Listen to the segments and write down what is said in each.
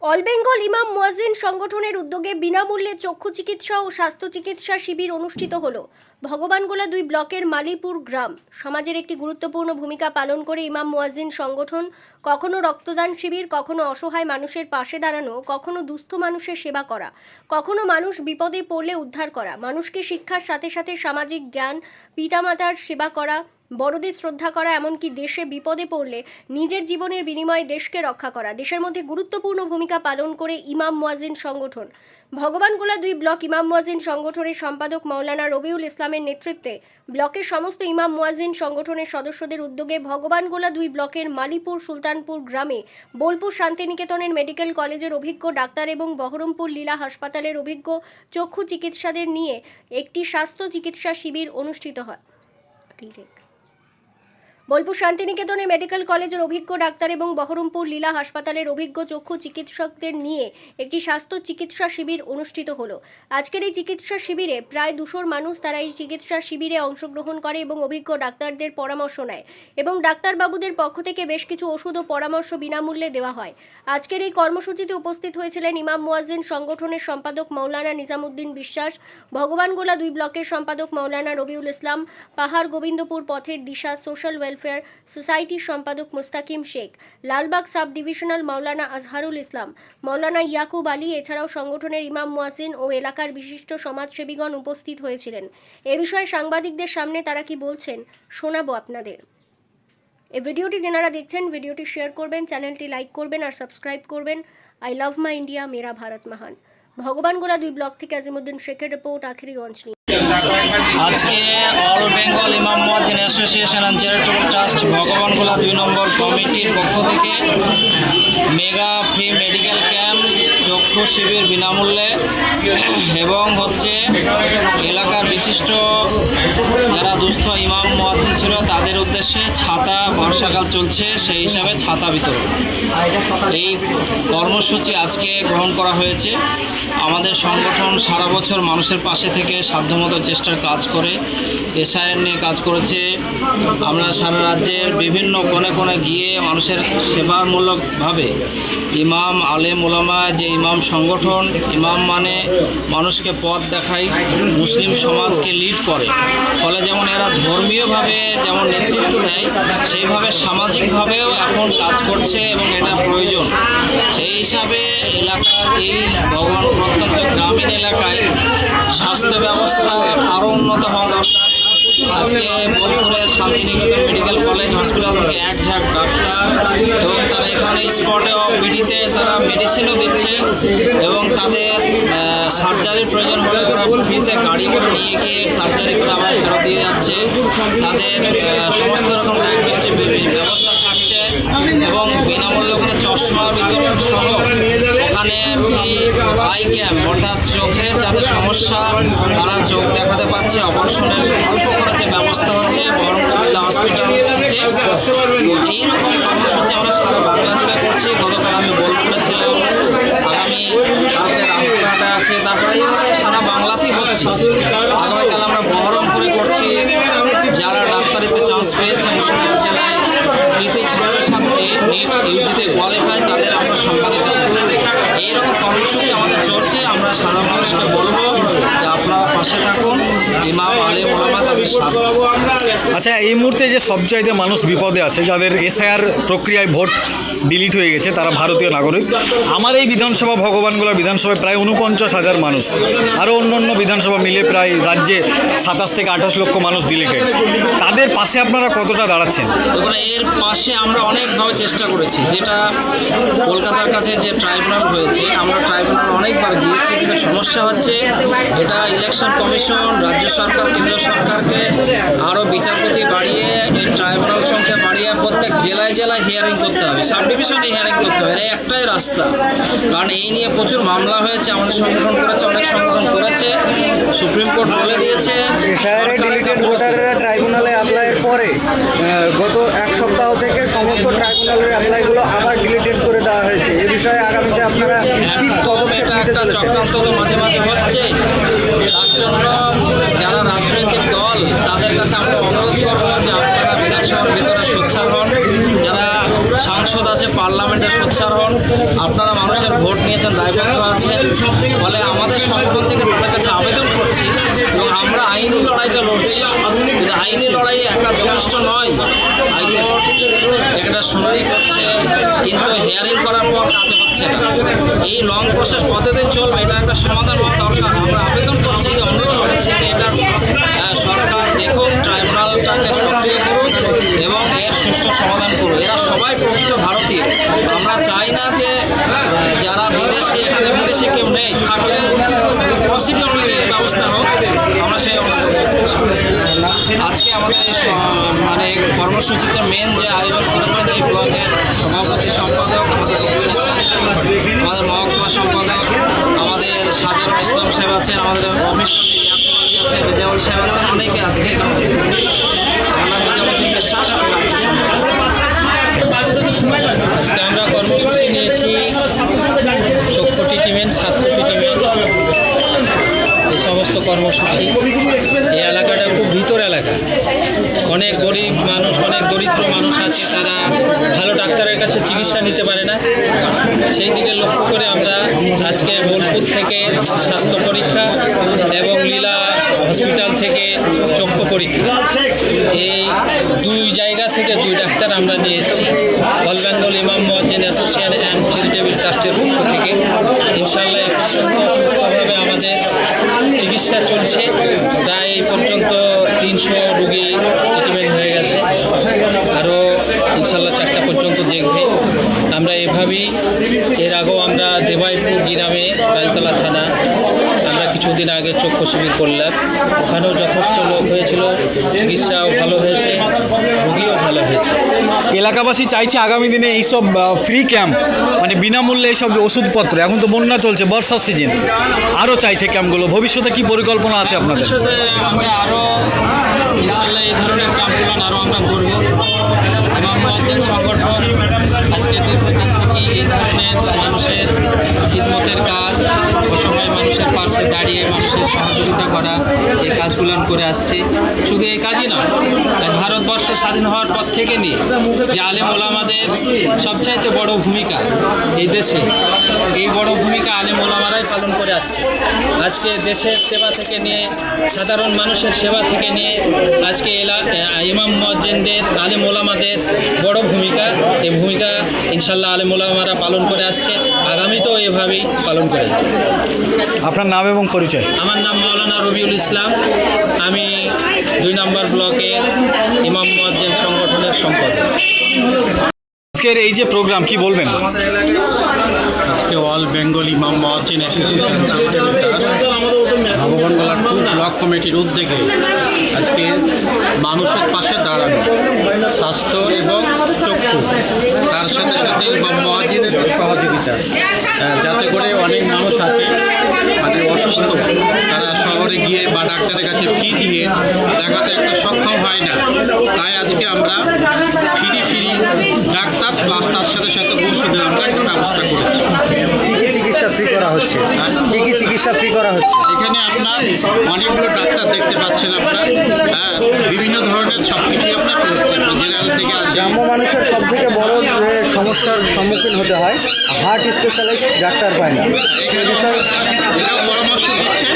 All Bengal ইমাম মুয়াজ্জিন সংগঠনের উদ্যোগে বিনামূল্যে চক্ষু চিকিৎসা ও স্বাস্থ্য চিকিৎসা শিবির অনুষ্ঠিত হলো। ভগবানগোলা 2 ব্লকের মালিপুর গ্রাম সমাজের একটি গুরুত্বপূর্ণ ভূমিকা পালন করে ইমাম মুয়াজ্জিন সংগঠন কখনো রক্তদান শিবির, কখনো অসহায় মানুষের পাশে দাঁড়ানো, কখনো দুস্থ মানুষের সেবা করা, কখনো মানুষ বিপদে পড়লে উদ্ধার করা, মানুষকে শিক্ষার সাথে সাথে সামাজিক জ্ঞান, পিতামাতার সেবা করা, বড়দের শ্রদ্ধা করা, এমনকি দেশে বিপদে পড়লে নিজের জীবনের বিনিময়ে দেশকে রক্ষা করা, দেশের মধ্যে গুরুত্বপূর্ণ ভূমিকা পালন করে ইমাম মুয়াজ্জিন সংগঠন। ভগবানগোলা 2 ব্লক ইমাম মুয়াজ্জিন সংগঠনের সম্পাদক মাওলানা রবিউল ইসলামের নেতৃত্বে ব্লকের সমস্ত ইমাম মুয়াজ্জিন সংগঠনের সদস্যদের উদ্যোগে ভগবানগোলা 2 ব্লকের মালিপুর সুলতানপুর গ্রামে বোলপুর শান্তিনিকেতনের মেডিকেল কলেজের অভিজ্ঞ ডাক্তার এবং বহরমপুর লীলা হাসপাতালের অভিজ্ঞ চক্ষু চিকিৎসাদের নিয়ে একটি স্বাস্থ্য চিকিৎসা শিবির অনুষ্ঠিত হয়। বোলপুর শান্তিনিকেতনে মেডিকেল কলেজের অভিজ্ঞ ডাক্তার এবং বহরমপুর লীলা হাসপাতালের অভিজ্ঞ চক্ষু চিকিৎসকদের নিয়ে একটি স্বাস্থ্য চিকিৎসা শিবির অনুষ্ঠিত হলো। আজকের এই চিকিৎসা শিবিরে প্রায় 200 মানুষ তারা এই চিকিৎসা শিবিরে অংশগ্রহণ করে এবং অভিজ্ঞ ডাক্তারদের পরামর্শ নেয় এবং ডাক্তারবাবুদের পক্ষ থেকে বেশ কিছু ওষুধ ও পরামর্শ বিনামূল্যে দেওয়া হয়। আজকের এই কর্মসূচিতে উপস্থিত হয়েছিলেন ইমাম মুয়াজ্জিন সংগঠনের সম্পাদক মাওলানা নিজামুদ্দিন বিশ্বাস, ভগবানগোলা 2 ব্লকের সম্পাদক মাওলানা রবিউল ইসলাম, পাহাড় গোবিন্দপুর পথের দিশা সোশ্যাল ওয়েলফেয়ার সোসাইটির সম্পাদক মুস্তাকিম শেখ, লালবাগ সাব ডিভিশনাল মাওলানা আজহারুল ইসলাম, মাওলানা ইয়াকুব আলী, এছাড়াও সংগঠনের ইমাম মুয়াজ্জিন ও এলাকার বিশিষ্ট সমাজসেবীগণ উপস্থিত হয়েছিলেন। এ বিষয়ে সাংবাদিকদের সামনে তারা কি বলছেন শোনাবো আপনাদের। এই ভিডিওটি যারা দেখছেন ভিডিওটি শেয়ার করবেন, চ্যানেলটি লাইক করবেন আর সাবস্ক্রাইব করবেন। আই লাভ মাই ইন্ডিয়া, মেরা ভারত মহান। ভগবানগোলা 2 ব্লক থেকে আজিমুদ্দিন শেখের রিপোর্ট, আখিরিগঞ্জ নিউজ। আজকে অল বেঙ্গল ইমাম মুয়াজ্জিন association and charitable trust Bhagwangola 2 number কমিটির পক্ষ থেকে মেগা ফ্রি মেডিকেল ক্যাম্প, চক্ষু শিবির বিনামূল্যে এবং এলাকার বিশিষ্ট যারা দুস্থ ইমাম মুয়াজ্জিন ছিল তাদের উদ্দেশ্যে ছাতা, বর্ষাকাল চলছে সেই হিসাবে ছাতা বিতরণ। এই কর্মসূচি আজকে গ্রহণ করা হয়েছে। আমাদের সংগঠন সারা বছর মানুষের পাশে থেকে সাধ্যমতো চেষ্টার কাজ করে, এসআইআর নিয়ে কাজ করেছে। আমরা সারা রাজ্যের বিভিন্ন কোণে কোণে গিয়ে মানুষের সেবামূলকভাবে ইমাম, আলেম, ওলামা যে ইমাম সংগঠন, ইমাম মানে মানুষকে পথ দেখায়, মুসলিম সমাজকে লিড করে, ফলে যেমন এরা ধর্মীয়ভাবে যেমন নেতৃত্ব দেয় সেইভাবে সামাজিকভাবেও এখন কাজ করছে এবং এটা প্রয়োজন। সেই হিসাবে এলাকার এই ভগবান প্রত্যন্ত গ্রামীণ এলাকায় স্বাস্থ্য ব্যবস্থা আরও উন্নত হওয়া দরকার। আজকে বোলপুরের শান্তিনিকেতন মেডিকেল কলেজ হসপিটাল থেকে এক ঝাঁক ডাক্তার এবং তারা এখানে স্পটে অপিডিতে তারা মেডিসিনও দিচ্ছে এবং তাদের সার্জারির প্রয়োজন হলে ওরা ফ্রিতে গাড়ি করে নিয়ে গিয়ে সার্জারি করে আবার ফেরত দিয়ে যাচ্ছে। তাদের সমস্ত রকম ডায়াগনস্টিক ব্যবস্থা থাকছে এবং বিনামূল্যে ওখানে চশমা বিতরণ সহ ওখানে আই ক্যাম্প অর্থাৎ চোখের যাদের সমস্যা তারা চোখ দেখাতে পাচ্ছে, অপারেশনের অল্প খরচে ব্যবস্থা হচ্ছে বহরমপুর জেলা হসপিটাল থেকে। এইরকম কর্মসূচি আমরা সারা বাংলা জুড়ে করছি। গতকাল আমি বোলপুরে ছিলাম, আগামী কালকে রামপুরহাটে আছে, তারপরে সারা বাংলাতেই হচ্ছে। আগামীকাল আমরা বহরমপুরে করছি। যারা ডাক্তারিতে চান্স পেয়েছে মুর্শিদাবাদ জেলায় কৃতি ছাত্রছাত্রী নিট ইউজিতে কোয়ালিফাই, তাদের আমরা সম্মানিত করব। এইরকম কর্মসূচি আমাদের চলছে। আমরা সাধারণ মানুষকে বলবো যে আপনারা পাশে থাকুন, ইমাম, আলেম, ওলামা তাদের সাথে। আচ্ছা, এই মুহূর্তে যে সবচাইতে মানুষ বিপদে আছে, যাদের এসআইআর প্রক্রিয়ায় ভোট ডিলিট হয়ে গেছে, তারা ভারতীয় নাগরিক। আমার এই বিধানসভা ভগবানগোলা বিধানসভায় প্রায় 49,000 মানুষ, আরও অন্য বিধানসভা মিলে প্রায় রাজ্যে 27 থেকে 28 লক্ষ মানুষ ডিলিটেড। তাদের পাশে আপনারা কতটা দাঁড়াচ্ছেন? দেখুন, এর পাশে আমরা অনেকভাবে চেষ্টা করেছি। যেটা কলকাতার কাছে যে ট্রাইব্যুনাল হয়েছে, আমরা ট্রাইব্যুনাল অনেকবার গিয়েছি, কিন্তু সমস্যা হচ্ছে এটা ইলেকশন কমিশন, রাজ্য সরকার, কেন্দ্র সরকারকে আরও বিচারপতি বাড়িয়ে এই ট্রাইব্যুনাল সংখ্যা বাড়িয়ে প্রত্যেক জেলায় জেলায় হিয়ারিং করতে হবে, সাব ডিভিশনে হিয়ারিং করতে হবে। এটা একটাই রাস্তা, কারণ এই নিয়ে প্রচুর মামলা হয়েছে, আমাদের সংগঠন করেছে, অনেক সংগঠন করেছে, সুপ্রিম কোর্ট বলে দিয়েছে। ট্রাইব্যুনালে অ্যাপ্লাইয়ের পরে গত এক সপ্তাহ থেকে সমস্ত ট্রাইব্যুনালের অ্যাপ্লাইগুলো আবার ডিলিটেড করে দেওয়া হয়েছে। এ বিষয়ে আগামীতে আপনারা কি পদক্ষেপ নিতে চলেছেন? চক্রান্ত তো মাঝে মাঝে হচ্ছে, তার জন্য যারা রাজনৈতিক দল তাদের কাছে আমরা অনুরোধ করবো যে আপনারা বিধানসভার ভিতরে সোচ্চার হন, যারা সাংসদ আছে পার্লামেন্টে সোচ্চার হন, আপনারা মানুষের মানুষের ভোট নিয়েছেন, দায়বদ্ধ আছেন। ফলে আমাদের সংগঠন থেকে তাদের কাছে আবেদন করছি এবং আমরা আইনি লড়াইটা লড়ছি। কিন্তু আইনি লড়াই একা যথেষ্ট নয়। হাইকোর্ট একটা শুনানি করছে, কিন্তু হিয়ারিং করার পর কাজে হচ্ছে না। এই লং প্রসেস কতদিন চলবে, এটা একটা সমাধান হওয়া দরকার। আমরা আবেদন করছি, অনুরোধ করছি যে এটা সরকার দেখুন, ট্রাইব্যুনালটাকে সক্রিয় করুন এবং এর সুষ্ঠু সমাধান করুন। এরা সবাই প্রকৃত ভারতীয়। আমরা চাই না যে যারা বিদেশি, এখানে বিদেশি কেউ নেই, থাকলে প্রসিডিউর অনুযায়ী ব্যবস্থা হোক, আমরা সেই অনুরোধ করছি। আজকে আমাদের মানে কর্মসূচিতে মেন যে আয়োজন করেছেন এই ব্লকের সভাপতি সম্পাদক, আমাদের মহকুমা সম্পাদক, আমাদের সাজারুল ইসলাম সাহেব আছেন, আমাদের অফিস আছে রেজাউল সাহেব আছেন, অনেকে আজকে এখানে উপস্থিত। আমরা মেজামুদ্দিন বিশ্বাস, রাজ্য সম্পাদক। আজকে আমরা কর্মসূচি নিয়েছি চক্ষু ট্রিটমেন্ট, স্বাস্থ্য ট্রিটমেন্ট, এই সমস্ত কর্মসূচি। এই এলাকাটা খুব ভিতর এলাকা, অনেক গরিব মানুষ, অনেক দরিদ্র মানুষ আছে, তারা ভালো ডাক্তারের কাছে চিকিৎসা নিতে পারে না। সেই দিকে লক্ষ্য করে আমরা আজকে বোলপুর থেকে স্বাস্থ্য পরীক্ষা এবং লীলা হসপিটাল থেকে চক্ষু পরীক্ষা, এই দুই জায়গা থেকে দুই ডাক্তার আমরা নিয়ে এসেছি অল বেঙ্গল ইমাম মুয়াজ্জিন অ্যাসোসিয়েশন অ্যান্ড চ্যারিটেবল ট্রাস্টের পক্ষ থেকে। ইনশাআল্লাহ এই পর্যন্ত সুস্থভাবে আমাদের চিকিৎসা চলছে। প্রায় এই পর্যন্ত 300 রুগী ট্রিটমেন্ট হয়ে গেছে, আরও ইনশাআল্লাহ 4টা পর্যন্ত দেখবে। আমরা এভাবেই, এর আগেও আমরা দেবাইপুর গ্রামে বেলতলা থানা আমরা কিছুদিন আগে চক্ষু শিবির করলাম। ওখানেও যথেষ্ট লোক হয়েছিল, চিকিৎসাও ভালো হয়েছে, রোগীও ভালো হয়েছে। এলাকাবাসী চাইছে আগামী দিনে এইসব ফ্রি ক্যাম্প, মানে বিনামূল্যে এইসব ওষুধপত্র, এখন তো বন্যা চলছে, বর্ষার সিজন, আরও চাইছে ক্যাম্পগুলো। ভবিষ্যতে কি পরিকল্পনা আছে আপনাদের? ভবিষ্যতে আমরা আরও ইনশাআল্লাহ এই ধরনের ক্যাম্পগুলো আরও আমরা করব। ইমাম মুয়াজ্জিন সংগঠন আজকে দীর্ঘদিন থেকে এই ধরনের মানুষের খিদমতের কাজ, অসহায় মানুষের পাশে দাঁড়িয়ে মানুষের সহযোগিতা করা, এই কাজগুলো করে আসছে। শুধু এই কাজই না, ভারতবর্ষ স্বাধীন হওয়ার পর থেকে নিয়ে যে আলেম ওলামাদের সবচাইতে বড় ভূমিকা এই দেশে, এই বড় ভূমিকা আলেম ওলামারাই পালন করে আসছে। আজকে দেশের সেবা থেকে নিয়ে, সাধারণ মানুষের সেবা থেকে নিয়ে আজকে ইমাম মুয়াজ্জিনদের, আলেম ওলামাদের বড় ভূমিকা। এই ভূমিকা ইনশাআল্লাহ আলেম ওলামারা পালন করে আসছে, আগামীতেও এভাবেই পালন করে যাবে। আপনার নাম এবং পরিচয়? আমার নাম মাওলানা রবিউল ইসলাম, আমি 2 নম্বর ব্লকের ইমাম মুয়াজ্জিন সংগঠনের সম্পাদক। আজকের এই যে প্রোগ্রাম, কি বলবেন? আজকে অল বেঙ্গল ইমাম মুয়াজ্জিন অ্যাসোসিয়েশন ভগবানগোলা 2 ব্লক কমিটির উদ্যোগে আজকে মানুষের পাশে দাঁড়ানো, স্বাস্থ্য এবং চক্ষু, তার সাথে সাথে ইমাম মুয়াজ্জিনের সহযোগিতা, যাতে করে অনেক মানুষ আছে মানে অসুস্থ, তারা শহরে গিয়ে বা ডাক্তারের কাছে ফি দিয়ে দেখাতে একটা সক্ষম হয় না। তাই আজকে আমরা ফ্রি ডাক্তার প্লাস তার সাথে সাথে ওষুধের আমরা একটা ব্যবস্থা করেছি। কি কি চিকিৎসা ফ্রি করা হচ্ছে? কি কি চিকিৎসা ফ্রি করা হচ্ছে? এখানে আপনার অনেকগুলো ডাক্তার দেখতে পাচ্ছেন, আপনার বিভিন্ন ধরনের সব কিছুই আপনার পেয়েছেন, জেনারেল থেকে আসে। গ্রাম্য মানুষের সব থেকে বড় যে সমস্যার সম্মুখীন হতে হয়, হার্ট স্পেশালিস্ট ডাক্তার পায় না। এই বিষয়ে এটাও পরামর্শ দিচ্ছেন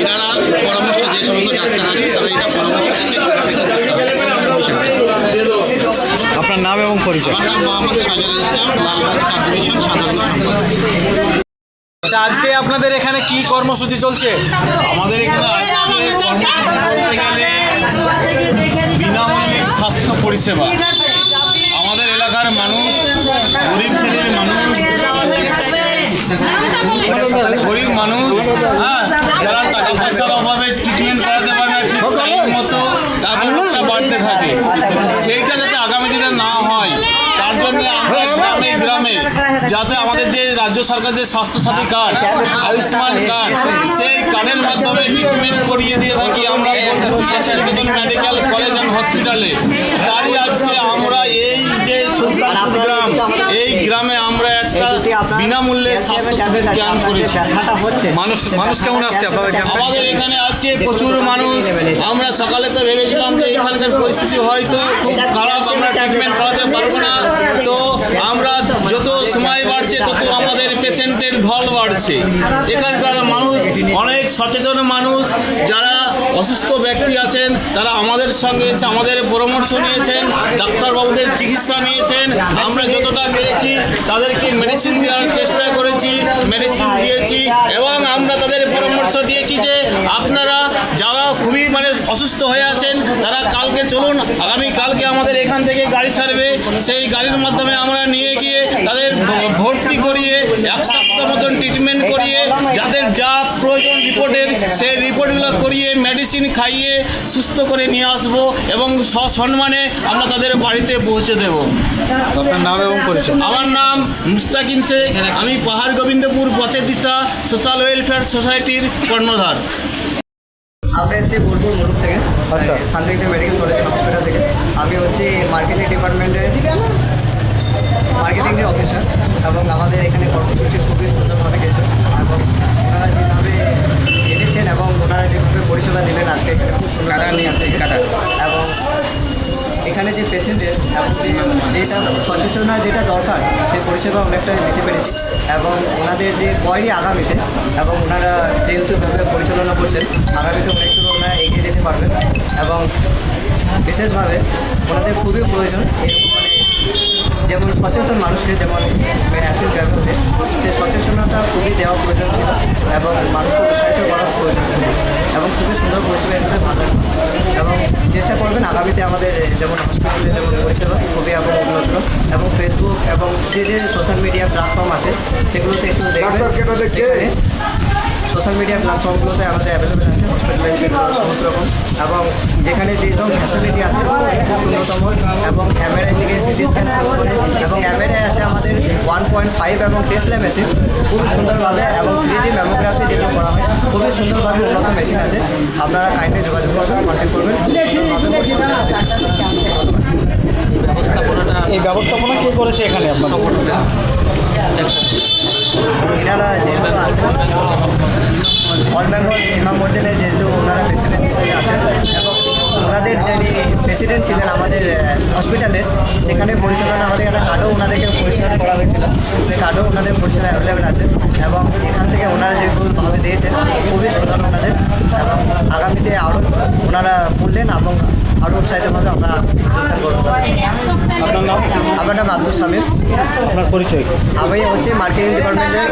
এনারা, পরামর্শ যে সমস্ত ডাক্তার আছে তারা এটা পরামর্শ দিচ্ছে। আপনার নাম এবং পরিচয়? আমার নাম মোহাম্মদ সাজারুল ইসলাম, লালবাগ সাব ডিভিশন সাধারণ সম্পাদক। আজকে আপনাদের এখানে কি কর্মসূচি চলছে? আমাদের এখানে বিনামূল্যে স্বাস্থ্য পরিষেবা। আমাদের এলাকার মানুষ, গরিব শ্রেণীর মানুষ, হ্যাঁ, যারা টাকা পয়সার অভাবে ট্রিটমেন্ট করাতে পারে না ঠিক টাইম মতো, তাদের রোগটা বাড়তে থাকে। সেইটা যাতে আগামী দিনে না হয়, তার জন্য আমরা গ্রামে যাতে আমাদের যে রাজ্য সরকার যে স্বাস্থ্যসাথী কার্ড, আয়ুষ্মান কার্ড, সেই কার্ডের মাধ্যমে ট্রিটমেন্ট করিয়ে দিয়ে থাকি আমরা মেডিকেল কলেজ অ্যান্ড হসপিটালে। তারই আজকে আমরা এই যে সুলতানপুর গ্রাম, এই গ্রামে আমরা একটা বিনামূল্যে স্বাস্থ্য শিবির ক্যাম্প করেছি। মানুষ কেমন আসছে আপনাদের ক্যাম্পে? আমাদের এখানে আজকে প্রচুর মানুষ। আমরা সকালে তো ভেবেছিলাম যে এখানকার পরিস্থিতি হয়তো খুব খারাপ, আমরা ট্রিটমেন্ট করাতে পারবো না, তো আমরা যত সময় বাড়ছে তত আমাদের পেশেন্টের ঢল বাড়ছে। এখানকার মানুষ অনেক সচেতন মানুষ, যারা অসুস্থ ব্যক্তি আছেন তারা আমাদের সঙ্গে এসে আমাদের পরামর্শ নিয়েছেন, ডাক্তারবাবুদের চিকিৎসা নিয়েছেন। আমরা যতটা পেরেছি তাদেরকে মেডিসিন দেওয়ার চেষ্টা করেছি, মেডিসিন দিয়েছি এবং আমরা তাদের পরামর্শ দিয়েছি যে আপনারা যারা খুবই অসুস্থ হয়ে আছেন তারা কালকে চলুন, আগামীকালকে আমাদের এখান থেকে গাড়ি ছাড়বে, সেই গাড়ির মাধ্যমে আমরা নিয়ে গিয়ে তাদের ভর্তি করিয়ে 1 সপ্তাহ মতন ট্রিটমেন্ট করিয়ে যাদের যা প্রয়োজন রিপোর্টের সেই রিপোর্টগুলো করিয়ে মেডিসিন খাইয়ে সুস্থ করে নিয়ে আসবো এবং সসম্মানে আমরা তাদের বাড়িতে পৌঁছে দেব। আপনার নাম এবং পরিচয়? আমার নাম মুস্তাকিম শেখ, আমি পাহাড় গোবিন্দপুর পথের দিশা সোশ্যাল ওয়েলফেয়ার সোসাইটির কর্ণধার। আমরা এসেছি বোলপুর মুরুখ থেকে, আচ্ছা। শান্তিনিকেতন মেডিকেল কলেজ হসপিটাল থেকে। আমি হচ্ছি মার্কেটিং ডিপার্টমেন্টের মার্কেটিংয়ের অফিসার এবং আমাদের এখানে কর্মসূচি খুবই সুন্দরভাবে গেছে এবং ওনারা যেভাবে এনেছেন এবং ওনারা যেভাবে পরিষেবা দিলেন আজকে এখানে খুব সুন্দর এবং এখানে যে পেশেন্টের এবং যেটা সচেতনতা যেটা দরকার সেই পরিষেবা অনেকটা নিতে পেরেছি এবং ওনাদের যে কোয়ারি আগামীতে এবং ওনারা যেহেতু পরিচালনা করছেন আগামীতে অনেক দূর ওনারা এগিয়ে যেতে পারবেন এবং বিশেষভাবে ওনাদের খুবই প্রয়োজন এরকম যেমন সচেতন মানুষকে যেমন অ্যাথলিট ব্যবহারে সেই সচেতনতা খুবই দেওয়া প্রয়োজন ছিল এবং মানুষকে উৎসাহিত করা প্রয়োজন এবং খুবই সুন্দর পরিষেবা এখানে ভালো এবং চেষ্টা করবেন আগামীতে আমাদের যেমন হসপিটালে যেমন পরিষেবা খুবই এবং উন্নত এবং ফেসবুক এবং যে সোশ্যাল মিডিয়া প্ল্যাটফর্ম আছে সেগুলোতে একটু দেখবেন। সোশ্যাল মিডিয়া প্ল্যাটফর্মগুলোতে আমাদের অ্যাভেলেবেল আছে হসপিটালাইজ সমস্ত রকম এবং যেখানে যেরকম ফ্যাসিলিটি আছে খুব ন্যূনতম এবং এমআরআই থেকে সিটি স্ক্যান এবং এমআরআই আছে আমাদের 1.5 এবং টেসলা মেশিন খুব সুন্দরভাবে এবং 3D ম্যামোগ্রাফি যেগুলো করা হয় খুবই সুন্দরভাবে উন্নত মেশিন আছে। আপনারা কাইন্ডলি যোগাযোগ করবেন, কন্ট্যাক্ট করবেন। এই ব্যবস্থাপনা কে করেছে এখানে আপনার? এনারা যেহেতু আছেন অল বেঙ্গল ইমাম মসজিদে যেহেতু ওনারা প্রেসিডেন্ট হিসেবে আছেন এবং ওনাদের যিনি প্রেসিডেন্ট ছিলেন আমাদের হসপিটালের সেখানে পরিচালনা আমাদের একটা কার্ডও ওনাদেরকে পরিচালনা করা হয়েছিল, সেই কার্ডও ওনাদের পরিচালনা অ্যাভেলেবেল আছে এবং এখান থেকে ওনারা যেভাবে দিয়েছেন খুবই সুন্দর ওনাদের এবং আগামীতে আরও ওনারা বললেন এবং আরও উৎসাহিতভাবে আমরা আপনার নাম? আমার নাম আব্দুল সামির। আপনার পরিচয়? আমি হচ্ছে মার্কেটিং ডিপার্টমেন্টের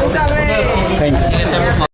থ্যাংক ইউ।